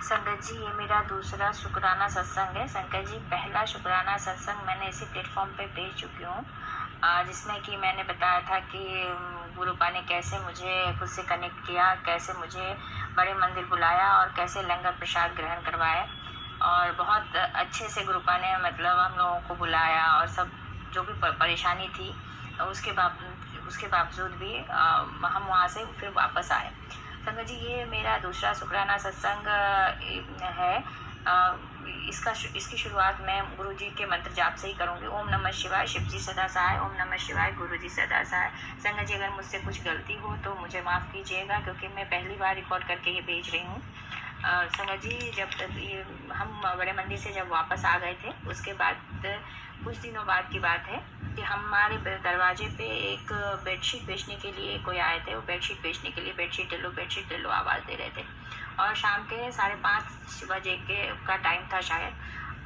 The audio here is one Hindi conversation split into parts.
संगत जी, ये मेरा दूसरा शुक्राना सत्संग है। संगत जी, पहला शुक्राना सत्संग मैंने इसी प्लेटफॉर्म पे भेज चुकी हूँ, जिसमें कि मैंने बताया था कि गुरुपा ने कैसे मुझे खुद से कनेक्ट किया, कैसे मुझे बड़े मंदिर बुलाया और कैसे लंगर प्रसाद ग्रहण करवाया। और बहुत अच्छे से गुरुपा ने मतलब हम लोगों को बुलाया और सब जो भी परेशानी थी उसके बावजूद भी हम वहाँ से फिर वापस आए। संगत जी, ये मेरा दूसरा शुक्राना सत्संग है। इसकी शुरुआत मैं गुरु जी के मंत्र जाप से ही करूँगी। ओम नमः शिवाय, शिव जी सदा सहाय। ओम नमः शिवाय, गुरु जी सदा सहाय। संगत जी, अगर मुझसे कुछ गलती हो तो मुझे माफ़ कीजिएगा, क्योंकि मैं पहली बार रिकॉर्ड करके ये भेज रही हूँ। संगत जी, जब हम बड़े मंदिर से जब वापस आ गए थे, उसके बाद कुछ दिनों बाद की बात है कि हमारे दरवाजे पे एक बेडशीट बेचने के लिए कोई आए थे। वो बेडशीट बेचने के लिए बेडशीट ले लो आवाज़ दे रहे थे। और शाम के 5:30 बजे का टाइम था शायद।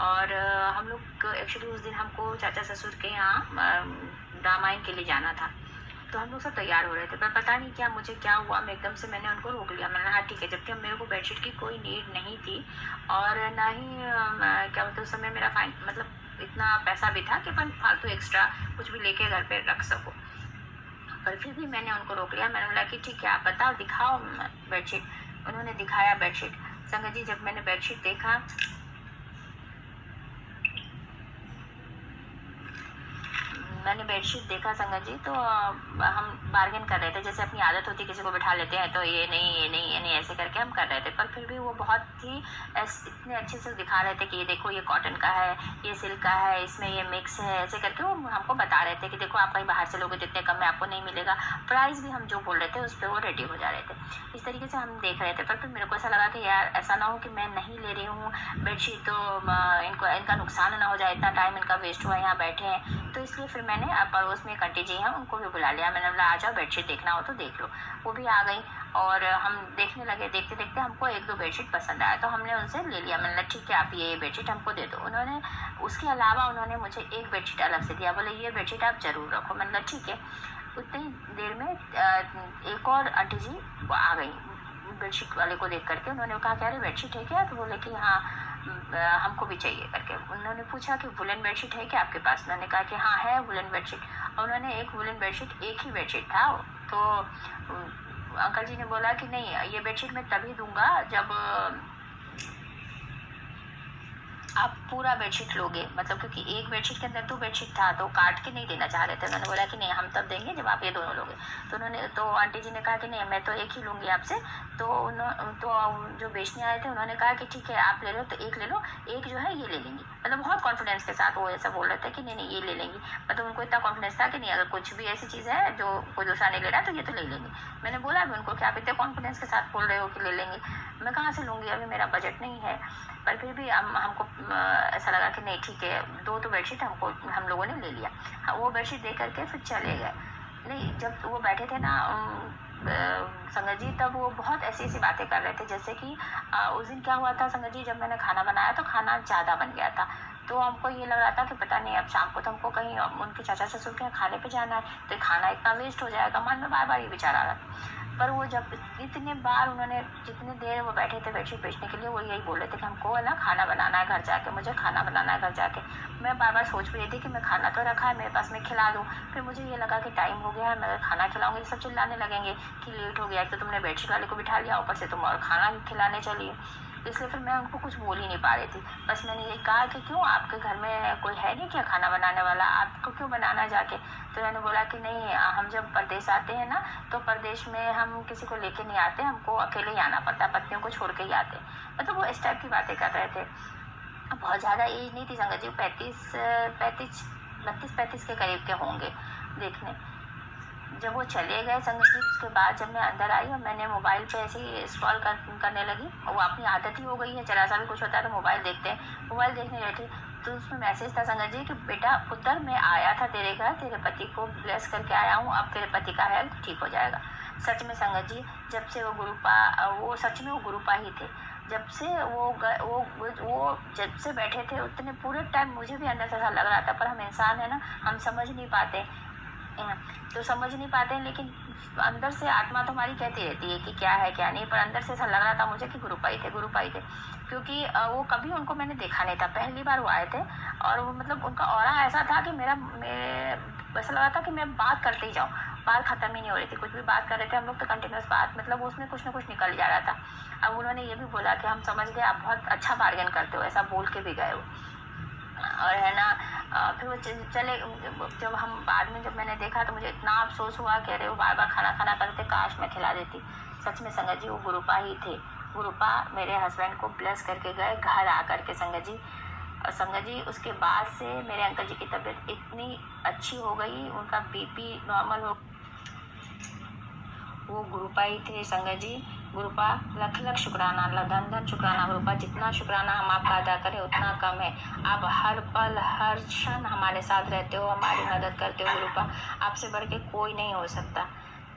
और हम लोग एक्चुअली उस दिन हमको चाचा ससुर के यहाँ रामायण के लिए जाना था। तो हम लोग सब तैयार हो रहे थे, पर पता नहीं क्या मुझे क्या हुआ, मैं एकदम से मैंने उनको रोक लिया। मैंने हाँ ठीक है, जबकि मेरे को बेडशीट की कोई नीड नहीं थी और ना ही क्या बोलते उस समय मेरा मतलब इतना पैसा भी था कि अपन फालतू एक्स्ट्रा कुछ भी लेके घर पे रख सको। पर फिर भी मैंने उनको रोक लिया। मैंने बोला कि ठीक है, आप बताओ, दिखाओ बेडशीट। उन्होंने दिखाया बेडशीट। संगत जी, जब मैंने बेडशीट देखा, संगत जी, तो हम बार्गेन कर रहे थे, जैसे अपनी आदत होती है, किसी को बिठा लेते हैं तो ये नहीं ऐसे करके हम कर रहे थे। पर फिर भी वो बहुत ही इतने अच्छे से दिखा रहे थे कि ये देखो, ये कॉटन का है, ये सिल्क का है, इसमें ये मिक्स है, ऐसे करके वो हमको बता रहे थे कि देखो, आप कहीं बाहर से लोगे तो इतने कम में आपको नहीं मिलेगा। प्राइस भी हम जो बोल रहे थे उस पर वो रेडी हो जा रहे थे। इस तरीके से हम देख रहे थे। पर फिर मेरे को ऐसा लगा कि यार, ऐसा ना हो कि मैं नहीं ले रही हूँ बेडशीट तो इनका नुकसान ना हो जाए, इतना टाइम इनका वेस्ट हुआ, यहाँ बैठे हैं। तो इसलिए फिर मैंने पड़ोस में एक आंटी जी हैं, उनको भी बुला लिया। मैंने बोला, आ जाओ, बेडशीट देखना हो तो देख लो। वो भी आ गई और हम देखने लगे। देखते देखते हमको 1-2 बेडशीट पसंद आया तो हमने उनसे ले लिया। मैंने ठीक है, आप ये बेडशीट हमको दे दो। उन्होंने उसके अलावा उन्होंने मुझे एक बेडशीट अलग से दिया। बोले, ये बेडशीट आप जरूर रखो। मैंने बोला ठीक है। उतनी देर में एक और आंटी जी आ गई बेडशीट वाले को देख करके। उन्होंने कहा कि अरे, बेडशीट है क्या? तो बोले कि हाँ, हमको भी चाहिए करके। उन्होंने पूछा कि वुलन बेडशीट है क्या आपके पास? उन्होंने कहा कि हाँ है वुलन बेडशीट। और उन्होंने एक वुलन बेडशीट, एक ही बेडशीट था। तो अंकल जी ने बोला कि नहीं, ये बेडशीट मैं तभी दूंगा जब आप पूरा बेडशीट लोगे, मतलब क्योंकि एक बेडशीट के अंदर 2 बेडशीट था तो काट के नहीं देना चाह रहे थे। उन्होंने बोला कि नहीं, हम तब देंगे जब आप ये दोनों लोगे। तो आंटी जी ने कहा कि नहीं, मैं तो एक ही लूंगी आपसे। तो जो बेचने आए थे उन्होंने कहा कि ठीक है, आप ले लो तो एक ले लो, एक जो है ये ले लेंगी। मतलब बहुत कॉन्फिडेंस के साथ वो ऐसा बोल रहे थे कि नहीं ये ले लेंगी। मतलब उनको इतना कॉन्फिडेंस था कि नहीं, अगर कुछ भी ऐसी चीज़ है जो कोई दूसरा नहीं ले रहा तो ये तो ले लेंगी। मैंने बोला भी उनको कि आप इतने कॉन्फिडेंस के साथ बोल रहे हो कि ले लेंगी, मैं कहाँ से लूँगी, अभी मेरा बजट नहीं है। पर फिर भी हमको ऐसा लगा कि नहीं ठीक है, 2 तो बेडशीट हम लोगों ने ले लिया। हाँ, वो बेडशीट दे करके फिर चले गए। नहीं, जब वो बैठे थे ना संगत जी, तब वो बहुत ऐसी बातें कर रहे थे, जैसे कि उस दिन क्या हुआ था संगत जी, जब मैंने खाना बनाया तो खाना ज़्यादा बन गया था। तो हमको ये लग रहा था कि पता नहीं अब शाम को तो हमको कहीं उनके चाचा ससुर के यहाँ खाने पे जाना है, तो खाना इतना वेस्ट हो जाएगा। मन में बार बार ये विचार आ रहा था। पर वो जब इतने बार उन्होंने, जितने देर वो बैठे थे बेडशीट बेचने के लिए, वो यही बोल रहे थे कि हमको है ना खाना बनाना है घर जाके, मुझे खाना बनाना है घर जाके। मैं बार बार सोच भी रही थी कि मैं खाना तो रखा है मेरे पास, मैं खिला दूँ। फिर मुझे ये लगा कि टाइम हो गया है, मैं खाना खिलाऊंगी, सब चिल्लाने लगेंगे कि लेट हो गया, तो तुमने बेडशीट वाले को बिठा लिया, ऊपर से तुम और खाना खिलाने चलिए। इसलिए फिर मैं उनको कुछ बोल ही नहीं पा रही थी। बस मैंने ये कहा कि क्यों, आपके घर में कोई है नहीं क्या खाना बनाने वाला, आपको क्यों बनाना जाके? तो मैंने बोला कि नहीं, हम जब परदेश आते हैं ना, तो परदेश में हम किसी को लेके नहीं आते, हमको अकेले ही आना पड़ता है, पत्नियों को छोड़ के ही आते। मतलब वो इस टाइप की बातें कर रहे थे। बहुत ज़्यादा एज नहीं थी संगत जी, 32-35 के करीब के होंगे देखने। जब वो चले गए संगत जी, उसके बाद जब मैं अंदर आई और मैंने मोबाइल पे ऐसे ही स्क्रॉल करने लगी, वो अपनी आदत ही हो गई है, जरा सा भी कुछ होता है तो मोबाइल देखते हैं। मोबाइल देखने बैठी तो उसमें मैसेज था संगत जी कि बेटा पुत्र, मैं आया था तेरे घर, तेरे पति को ब्लेस करके आया हूँ, अब तेरे पति का हेल्थ ठीक हो जाएगा। सच में संगत जी, जब से वो सच में वो गुरुपा ही थे। जब से वो जब से बैठे थे उतने पूरे टाइम मुझे भी अंदर से ऐसा लग रहा था, पर हम इंसान है ना, हम समझ नहीं पाते। तो समझ नहीं पाते हैं, लेकिन अंदर से आत्मा तो हमारी कहती रहती है कि क्या है क्या नहीं, पर अंदर से ऐसा लग रहा था मुझे कि गुरु भाई थे, क्योंकि वो कभी उनको मैंने देखा नहीं था, पहली बार वो आए थे। और वो मतलब उनका ऑरा ऐसा था कि ऐसा लगा था कि मैं बात करते ही जाऊँ, बात खत्म ही नहीं हो रही थी, कुछ भी बात कर रहे थे हम लोग तो कंटिन्यूस बात, मतलब उसमें कुछ ना कुछ निकल जा रहा था। अब उन्होंने ये भी बोला कि हम समझ गए आप बहुत अच्छा बार्गेन करते हो, ऐसा बोल के भी गए वो। और है ना, फिर वो चले, जब हम बाद में जब मैंने देखा तो मुझे इतना अफसोस हुआ कि अरे वो बार बार खाना खाना करते, काश मैं खिला देती। सच में संगत जी वो गुरुपा ही थे, गुरुपा मेरे हस्बैंड को ब्लेस करके गए घर आकर के संगत जी। और संगत जी उसके बाद से मेरे अंकल जी की तबीयत इतनी अच्छी हो गई, उनका बीपी नॉर्मल हो, वो गुरुपा ही थे संगत जी। गुरुपा लख लख शुक्राना, धन धन शुक्राना गुरुपा, जितना शुक्राना हम आपका अदा करें उतना कम है। आप हर पल हर क्षण हमारे साथ रहते हो, हमारी मदद करते हो गुरुपा, आपसे बढ़ के कोई नहीं हो सकता।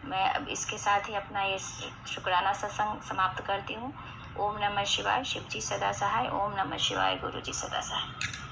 मैं अब इसके साथ ही अपना ये शुक्राना सत्संग समाप्त करती हूँ। ओम नमः शिवाय, शिव जी सदा सहाय। ओम नमः शिवाय, गुरु जी सदा सहाय।